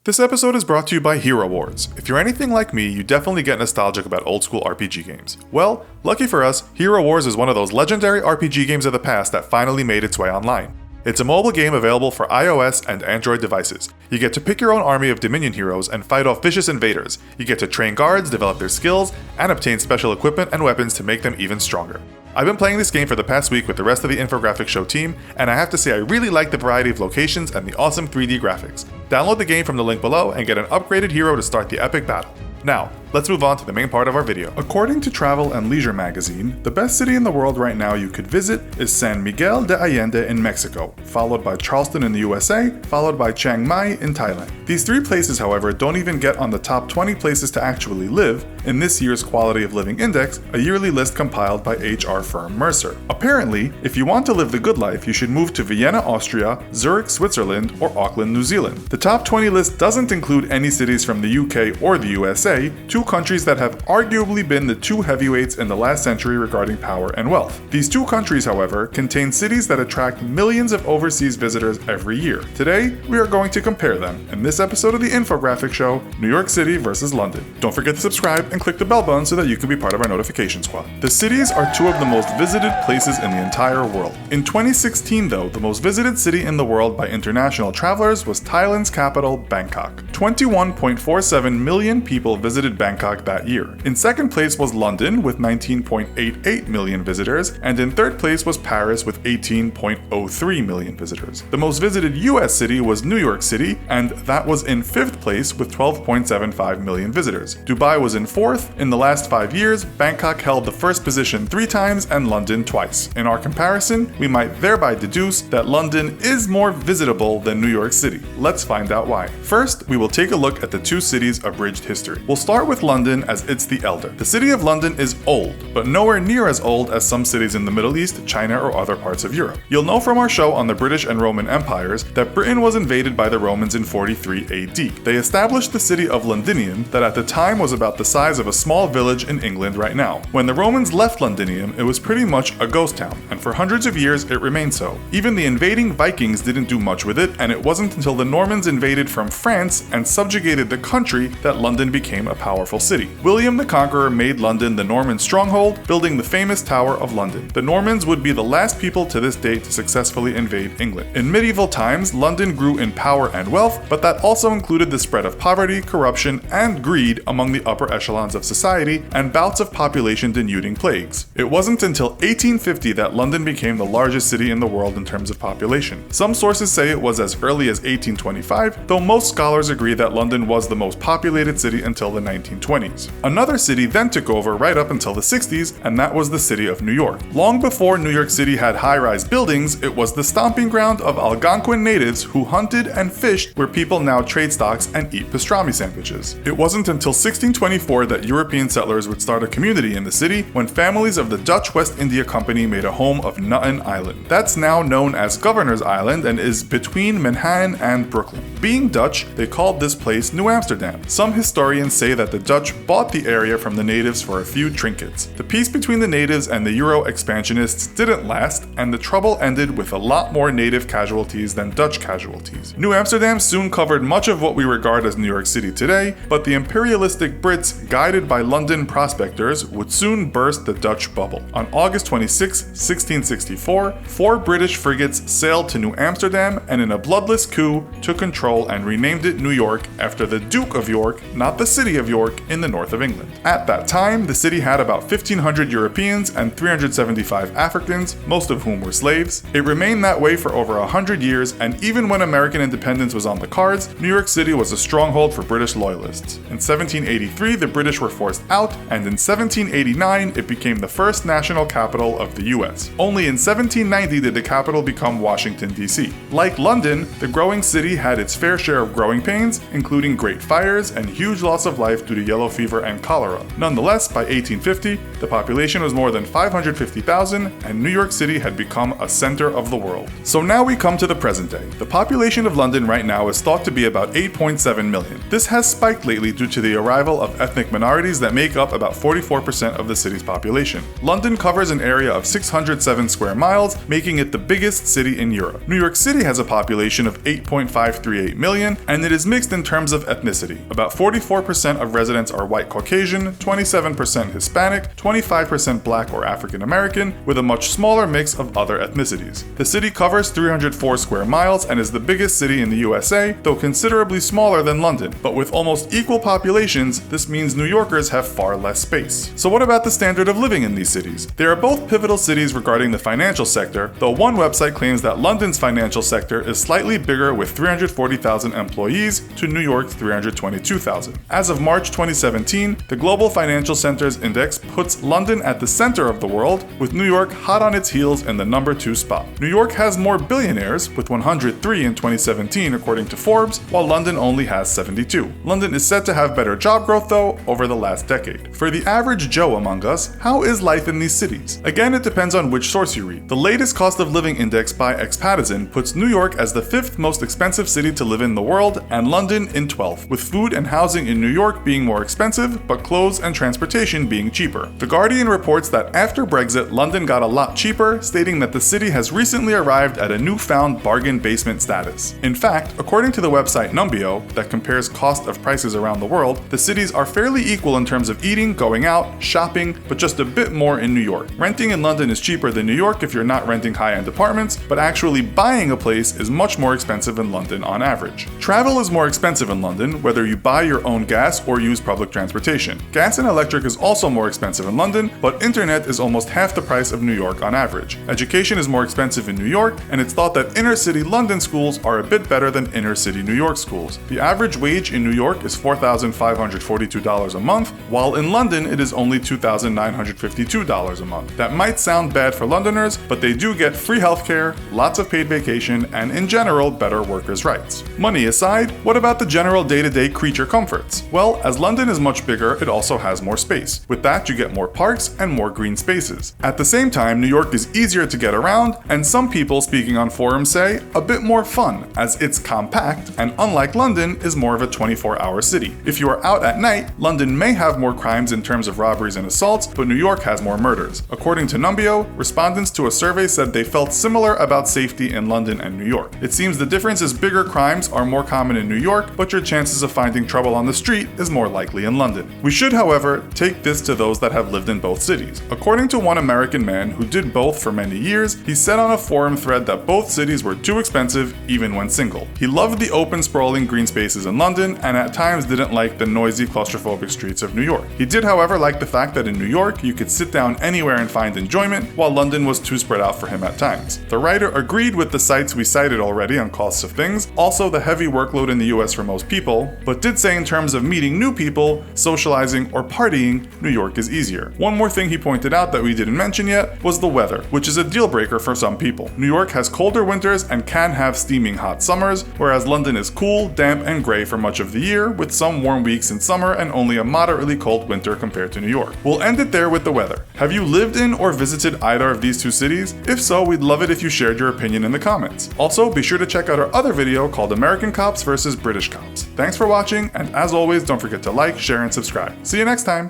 This episode is brought to you by Hero Wars. If you're anything like me, you definitely get nostalgic about old school RPG games. Well, lucky for us, Hero Wars is one of those legendary RPG games of the past that finally made its way online. It's a mobile game available for iOS and Android devices. You get to pick your own army of Dominion heroes and fight off vicious invaders. You get to train guards, develop their skills, and obtain special equipment and weapons to make them even stronger. I've been playing this game for the past week with the rest of the Infographics Show team, and I have to say I really like the variety of locations and the awesome 3D graphics. Download the game from the link below and get an upgraded hero to start the epic battle. Now, let's move on to the main part of our video. According to Travel and Leisure magazine, the best city in the world right now you could visit is San Miguel de Allende in Mexico, followed by Charleston in the USA, followed by Chiang Mai in Thailand. These three places, however, don't even get on the top 20 places to actually live in this year's Quality of Living Index, a yearly list compiled by HR firm Mercer. Apparently, if you want to live the good life, you should move to Vienna, Austria, Zurich, Switzerland, or Auckland, New Zealand. The top 20 list doesn't include any cities from the UK or the USA, two countries that have arguably been the two heavyweights in the last century regarding power and wealth. These two countries, however, contain cities that attract millions of overseas visitors every year. Today, we are going to compare them in this episode of the Infographics Show, New York City versus London. Don't forget to subscribe and click the bell button so that you can be part of our notification squad. The cities are two of the most visited places in the entire world. In 2016, though, the most visited city in the world by international travelers was Thailand's capital, Bangkok. 21.47 million people visited Bangkok that year. In second place was London with 19.88 million visitors, and in third place was Paris with 18.03 million visitors. The most visited US city was New York City, and that was in fifth place with 12.75 million visitors. Dubai was in fourth. In the last 5 years, Bangkok held the first position 3 times and London twice. In our comparison, we might thereby deduce that London is more visitable than New York City. Let's find out why. First, we will take a look at the two cities' abridged history. We'll start with London as it's the elder. The city of London is old, but nowhere near as old as some cities in the Middle East, China, or other parts of Europe. You'll know from our show on the British and Roman empires that Britain was invaded by the Romans in 43 AD. They established the city of Londinium that at the time was about the size of a small village in England right now. When the Romans left Londinium, it was pretty much a ghost town, and for hundreds of years it remained so. Even the invading Vikings didn't do much with it, and it wasn't until the Normans invaded from France and subjugated the country that London became a powerful city. William the Conqueror made London the Norman stronghold, building the famous Tower of London. The Normans would be the last people to this date to successfully invade England. In medieval times, London grew in power and wealth, but that also included the spread of poverty, corruption, and greed among the upper echelons of society, and bouts of population-denuding plagues. It wasn't until 1850 that London became the largest city in the world in terms of population. Some sources say it was as early as 1825, though most scholars agree that London was the most populated city until the 1920s. Another city then took over right up until the 60s, and that was the city of New York. Long before New York City had high-rise buildings, it was the stomping ground of Algonquin natives who hunted and fished where people now trade stocks and eat pastrami sandwiches. It wasn't until 1624 that European settlers would start a community in the city when families of the Dutch West India Company made a home of Nutten Island. That's now known as Governor's Island and is between Manhattan and Brooklyn. Being Dutch, they called this place New Amsterdam. Some historians say that the Dutch bought the area from the natives for a few trinkets. The peace between the natives and the Euro expansionists didn't last, and the trouble ended with a lot more native casualties than Dutch casualties. New Amsterdam soon covered much of what we regard as New York City today, but the imperialistic Brits, guided by London prospectors, would soon burst the Dutch bubble. On August 26, 1664, 4 British frigates sailed to New Amsterdam and in a bloodless coup took control and renamed it New York after the Duke of York, not the city of York, in the north of England. At that time, the city had about 1,500 Europeans and 375 Africans, most of whom were slaves. It remained that way for over 100 years, and even when American independence was on the cards, New York City was a stronghold for British loyalists. In 1783, the British were forced out, and in 1789, it became the first national capital of the US. Only in 1790 did the capital become Washington, D.C. Like London, the growing city had its fair share of growing pains, including great fires and huge loss of life due to yellow fever and cholera. Nonetheless, by 1850, the population was more than 550,000, and New York City had become a center of the world. So now we come to the present day. The population of London right now is thought to be about 8.6 8.7 million. This has spiked lately due to the arrival of ethnic minorities that make up about 44% of the city's population. London covers an area of 607 square miles, making it the biggest city in Europe. New York City has a population of 8.538 million, and it is mixed in terms of ethnicity. About 44% of residents are white Caucasian, 27% Hispanic, 25% Black or African American, with a much smaller mix of other ethnicities. The city covers 304 square miles and is the biggest city in the USA, though considerably smaller than London. But with almost equal populations, this means New Yorkers have far less space. So what about the standard of living in these cities? They are both pivotal cities regarding the financial sector, though one website claims that London's financial sector is slightly bigger with 340,000 employees to New York's 322,000. As of March 2017, the Global Financial Centers Index puts London at the center of the world, with New York hot on its heels in the number 2 spot. New York has more billionaires, with 103 in 2017 according to Forbes, while London only has 72. London is said to have better job growth though over the last decade. For the average Joe among us, how is life in these cities? Again, it depends on which source you read. The latest cost of living index by Expatizen puts New York as the 5th most expensive city to live in the world and London in 12th, with food and housing in New York being more expensive, but clothes and transportation being cheaper. The Guardian reports that after Brexit, London got a lot cheaper, stating that the city has recently arrived at a newfound bargain basement status. In fact, according to the website Numbeo, that compares cost of prices around the world, the cities are fairly equal in terms of eating, going out, shopping, but just a bit more in New York. Renting in London is cheaper than New York if you're not renting high-end apartments, but actually buying a place is much more expensive in London on average. Travel is more expensive in London, whether you buy your own gas or use public transportation. Gas and electric is also more expensive in London, but internet is almost half the price of New York on average. Education is more expensive in New York, and it's thought that inner-city London schools are a bit better than inner-city New York schools. The average wage in New York is $4,542 a month, while in London it is only $2,952 a month. That might sound bad for Londoners, but they do get free healthcare, lots of paid vacation, and in general, better workers' rights. Money aside, what about the general day-to-day creature comforts? Well, as London is much bigger, it also has more space. With that, you get more parks and more green spaces. At the same time, New York is easier to get around, and some people speaking on forums say a bit more fun, as it's compact and unlike London, is more of a 24-hour city. If you are out at night, London may have more crimes in terms of robberies and assaults, but New York has more murders. According to Numbeo, respondents to a survey said they felt similar about safety in London and New York. It seems the difference is bigger crimes are more common in New York, but your chances of finding trouble on the street is more likely in London. We should, however, take this to those that have lived in both cities. According to one American man who did both for many years, he said on a forum thread that both cities were too expensive even when single. He loved the open, sprawling green spaces in London and at times didn't like the noisy, claustrophobic streets of New York. He did, however, like the fact that in New York you could sit down anywhere and find enjoyment, while London was too spread out for him at times. The writer agreed with the sites we cited already on costs of things, also the heavy workload in the US for most people, but did say in terms of meeting new people, socializing, or partying, New York is easier. One more thing he pointed out that we didn't mention yet was the weather, which is a deal breaker for some people. New York has colder winters and can have steaming hot summers, whereas London is cool, damp, and gray for much of the year, with some warm weeks in summer and only a moderately cold winter compared to New York. We'll end it there with the weather. Have you lived in or visited either of these two cities? If so, we'd love it if you shared your opinion in the comments. Also, be sure to check out our other video called American Cops vs. British Cops. Thanks for watching, and as always, don't forget to like, share, and subscribe. See you next time!